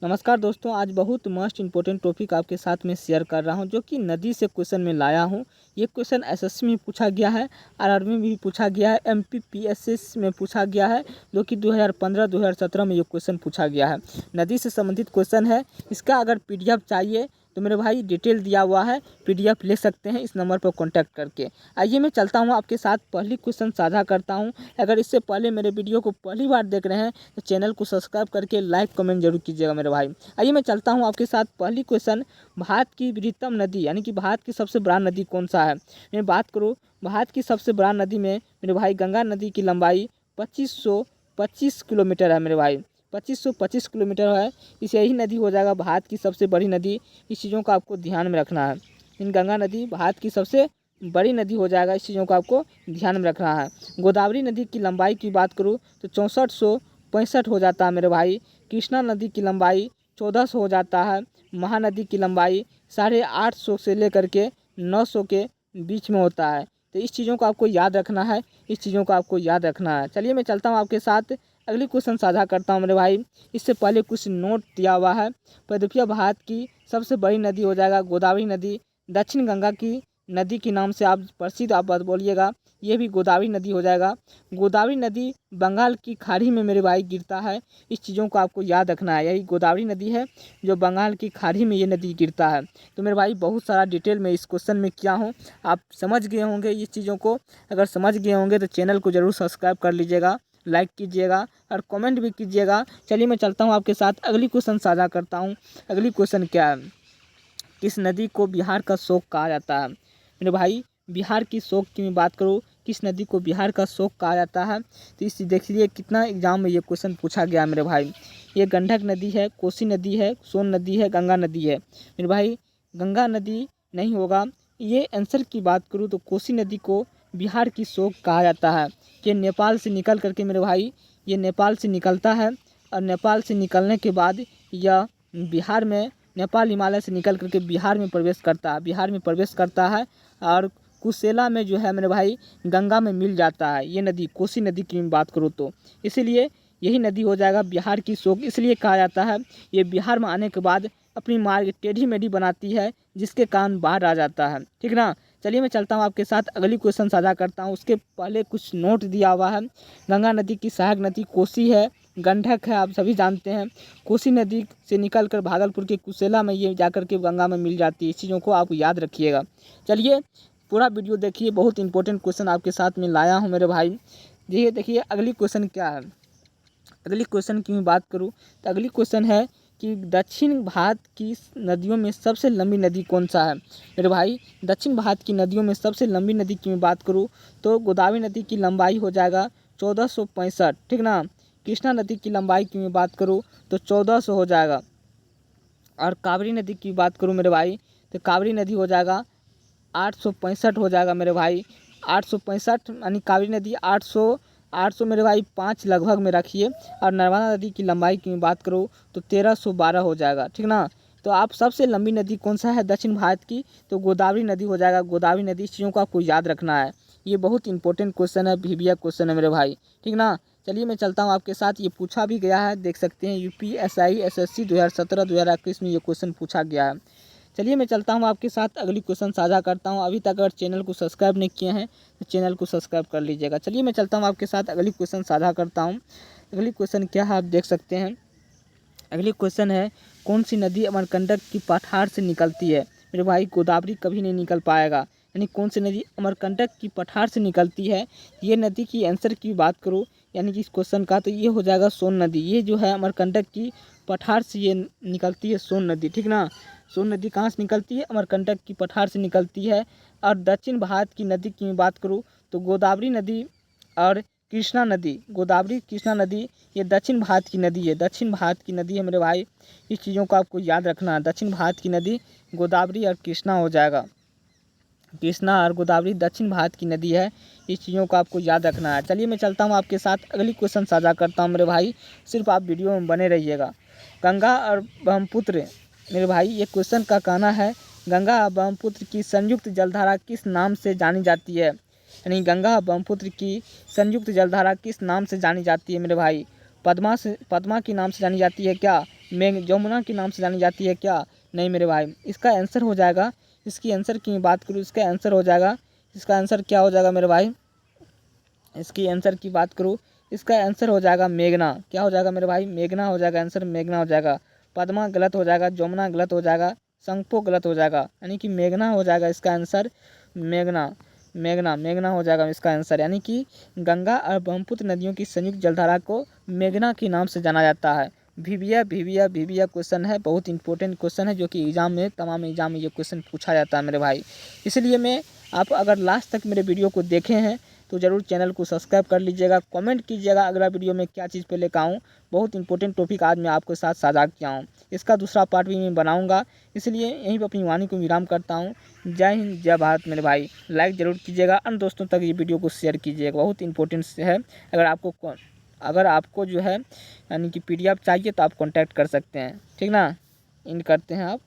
नमस्कार दोस्तों, आज बहुत मस्ट इंपॉर्टेंट टॉपिक आपके साथ में शेयर कर रहा हूं, जो कि नदी से क्वेश्चन में लाया हूं। ये क्वेश्चन एसएससी में पूछा गया है, आरआरबी में भी पूछा गया है, एमपीपीएसएस में पूछा गया है, जो कि 2015-2017 में ये क्वेश्चन पूछा गया है। नदी से संबंधित क्वेश्चन है। इसका अगर पीडीएफ चाहिए तो मेरे भाई डिटेल दिया हुआ है, पीडीएफ ले सकते हैं इस नंबर पर कॉन्टैक्ट करके। आइए मैं चलता हूँ आपके साथ, पहली क्वेश्चन साझा करता हूँ। अगर इससे पहले मेरे वीडियो को पहली बार देख रहे हैं तो चैनल को सब्सक्राइब करके लाइक कमेंट जरूर कीजिएगा मेरे भाई। आइए मैं चलता हूँ आपके साथ। पहली क्वेश्चन, भारत की बृहत्तम नदी यानी कि भारत की सबसे बड़ा नदी कौन सा है। मैं बात करूँ भारत की सबसे बड़ा नदी में मेरे भाई गंगा नदी की लंबाई 2525 किलोमीटर है मेरे भाई, 2525 किलोमीटर है। इस यही नदी हो जाएगा भारत की सबसे बड़ी नदी। इस चीज़ों को आपको ध्यान में रखना है। इन गंगा नदी भारत की सबसे बड़ी नदी हो जाएगा, इस चीज़ों को आपको ध्यान में रखना है। गोदावरी नदी की लंबाई की बात करूँ तो 6465 हो जाता है मेरे भाई। कृष्णा नदी की लंबाई 1400 हो जाता है। महानदी की लंबाई 850 से लेकर के 900 के बीच में होता है। तो इस चीज़ों को आपको याद रखना है, इस चीज़ों को आपको याद रखना है। चलिए मैं चलता हूँ आपके साथ, अगली क्वेश्चन साझा करता हूँ मेरे भाई। इससे पहले कुछ नोट दिया हुआ है। प्रदूषित भारत की सबसे बड़ी नदी हो जाएगा गोदावरी नदी। दक्षिण गंगा की नदी के नाम से आप प्रसिद्ध आप बात बोलिएगा, ये भी गोदावरी नदी हो जाएगा। गोदावरी नदी बंगाल की खाड़ी में मेरे भाई गिरता है। इस चीज़ों को आपको याद रखना है, यही गोदावरी नदी है जो बंगाल की खाड़ी में ये नदी गिरता है। तो मेरे भाई बहुत सारा डिटेल में इस क्वेश्चन में किया हूँ, आप समझ गए होंगे इस चीज़ों को। अगर समझ गए होंगे तो चैनल को ज़रूर सब्सक्राइब कर लीजिएगा, लाइक कीजिएगा और कमेंट भी कीजिएगा। चलिए मैं चलता हूँ आपके साथ, अगली क्वेश्चन साझा करता हूँ। अगली क्वेश्चन क्या है, किस नदी को बिहार का शोक कहा जाता है। मेरे भाई बिहार की शोक की मैं बात करूँ, किस नदी को बिहार का शोक कहा जाता है, तो इस देखिए कितना एग्जाम में ये क्वेश्चन पूछा गया मेरे भाई। ये गंडक नदी है, कोसी नदी है, सोन नदी है, गंगा नदी है। मेरे भाई गंगा नदी नहीं होगा। ये आंसर की बात करूँ तो कोसी नदी को बिहार की शोक कहा जाता है। ये नेपाल से निकल करके मेरे भाई, ये नेपाल से निकलता है और नेपाल से निकलने के बाद यह बिहार में, नेपाल हिमालय से निकल करके बिहार में प्रवेश करता है, बिहार में प्रवेश करता है और कुशेला में जो है मेरे भाई गंगा में मिल जाता है। ये नदी कोसी नदी की बात करूँ तो इसीलिए यही नदी हो जाएगा बिहार की शोक। इसलिए कहा जाता है ये बिहार में आने के बाद अपनी मार्ग टेढ़ी मेढ़ी बनाती है, जिसके कारण बाहर आ जाता है। ठीक ना। चलिए मैं चलता हूँ आपके साथ, अगली क्वेश्चन साझा करता हूँ। उसके पहले कुछ नोट दिया हुआ है। गंगा नदी की सहायक नदी कोसी है, गंडक है, आप सभी जानते हैं। कोसी नदी से निकलकर भागलपुर के कुशेला में ये जाकर के गंगा में मिल जाती है। इस चीज़ों को आप याद रखिएगा। चलिए पूरा वीडियो देखिए, बहुत इंपॉर्टेंट क्वेश्चन आपके साथ में लाया हूँ मेरे भाई। ये देखिए अगली क्वेश्चन क्या है। अगली क्वेश्चन की मैं बात करूँ तो अगली क्वेश्चन है कि दक्षिण भारत की नदियों में सबसे लंबी नदी कौन सा है। मेरे भाई दक्षिण भारत की नदियों में सबसे लंबी नदी की मैं बात करूँ तो गोदावरी नदी की लंबाई हो जाएगा 1465। ठीक ना। कृष्णा नदी की लंबाई की मैं बात करूँ तो 1400 हो जाएगा। और कावेरी नदी की बात करूँ मेरे भाई तो कावेरी नदी हो जाएगा 865 हो जाएगा मेरे भाई। 865 यानी कावेरी नदी 800 मेरे भाई 5 लगभग में रखिए। और नर्मदा नदी की लंबाई की मैं बात करूँ तो 1312 हो जाएगा। ठीक ना। तो आप सबसे लंबी नदी कौन सा है दक्षिण भारत की, तो गोदावरी नदी हो जाएगा, गोदावरी नदी। इस चीज़ों को आपको याद रखना है, ये बहुत इंपॉर्टेंट क्वेश्चन है, भीविया क्वेश्चन है मेरे भाई। ठीक ना। चलिए मैं चलता हूँ आपके साथ, ये पूछा भी गया है, देख सकते हैं यूपीएसआई एसएससी 2017-2021 में ये क्वेश्चन पूछा गया है। चलिए मैं चलता हूँ आपके साथ, अगली क्वेश्चन साझा करता हूँ। अभी तक अगर चैनल को सब्सक्राइब नहीं किए हैं तो चैनल को सब्सक्राइब कर लीजिएगा। चलिए मैं चलता हूँ आपके साथ, अगली क्वेश्चन साझा करता हूँ। अगली क्वेश्चन क्या है आप देख सकते हैं। अगली क्वेश्चन है, कौन सी नदी अमरकंटक की पठार से निकलती है। मेरे भाई गोदावरी कभी नहीं निकल पाएगा, यानी कौन सी नदी अमरकंटक की पठार से निकलती है। ये नदी की आंसर की बात करूँ यानी कि इस क्वेश्चन का, तो ये हो जाएगा सोन नदी। ये जो है अमरकंटक की पठार से ये निकलती है सोन नदी। ठीक ना। सोन नदी कहाँ से निकलती है, अमरकंटक की पठार से निकलती है। और दक्षिण भारत की नदी की मैं बात करूँ तो गोदावरी नदी और कृष्णा नदी, गोदावरी कृष्णा नदी ये दक्षिण भारत की नदी है, दक्षिण भारत की नदी है मेरे भाई। इस चीज़ों को आपको याद रखना है, दक्षिण भारत की नदी गोदावरी और कृष्णा हो जाएगा। कृष्णा और गोदावरी दक्षिण भारत की नदी है, इस चीज़ों को आपको याद रखना है। चलिए मैं चलता हूँ आपके साथ, अगली क्वेश्चन साझा करता हूँ मेरे भाई, सिर्फ आप वीडियो में बने रहिएगा। गंगा और ब्रह्मपुत्र, मेरे भाई ये क्वेश्चन का कहना है, गंगा और ब्रह्मपुत्र की संयुक्त जलधारा किस नाम से जानी जाती है। यानी गंगा और ब्रह्मपुत्र की संयुक्त जलधारा किस नाम से जानी जाती है मेरे भाई। पद्मा के नाम से जानी जाती है क्या, मेघ जमुना के नाम से जानी जाती है क्या? नहीं मेरे भाई। इसका आंसर हो जाएगा, इसकी आंसर की बात करूँ, इसका आंसर हो जाएगा, इसका आंसर क्या हो जाएगा मेरे भाई? इसकी आंसर की बात करूँ, इसका आंसर हो जाएगा मेघना। क्या हो जाएगा मेरे भाई? मेघना हो जाएगा आंसर, मेघना हो जाएगा। पद्मा गलत हो जाएगा, जमुना गलत हो जाएगा, शंखपो गलत हो जाएगा, यानी कि मेघना हो जाएगा इसका आंसर। मेघना मेघना मेघना हो जाएगा इसका आंसर, यानी कि गंगा और ब्रह्मपुत्र नदियों की संयुक्त जलधारा को मेघना के नाम से जाना जाता है। भिविया क्वेश्चन है, बहुत इंपॉर्टेंट क्वेश्चन है, जो कि एग्जाम में, तमाम एग्जाम में ये क्वेश्चन पूछा जाता है मेरे भाई। इसलिए मैं, आप अगर लास्ट तक मेरे वीडियो को देखे हैं तो ज़रूर चैनल को सब्सक्राइब कर लीजिएगा, कमेंट कीजिएगा अगला वीडियो में क्या चीज़ पे लेकर आऊँ। बहुत इंपॉर्टेंट टॉपिक आज मैं आपके साथ साझा किया हूँ, इसका दूसरा पार्ट भी मैं बनाऊँगा। इसलिए यहीं पर अपनी वाणी को विराम करता हूँ। जय हिंद, जय भारत मेरे भाई। लाइक ज़रूर कीजिएगा, अन्य दोस्तों तक ये वीडियो को शेयर कीजिएगा, बहुत इंपॉर्टेंट है। अगर आपको जो है यानी कि PDF चाहिए तो आप कॉन्टैक्ट कर सकते हैं, ठीक ना। इन करते हैं आप।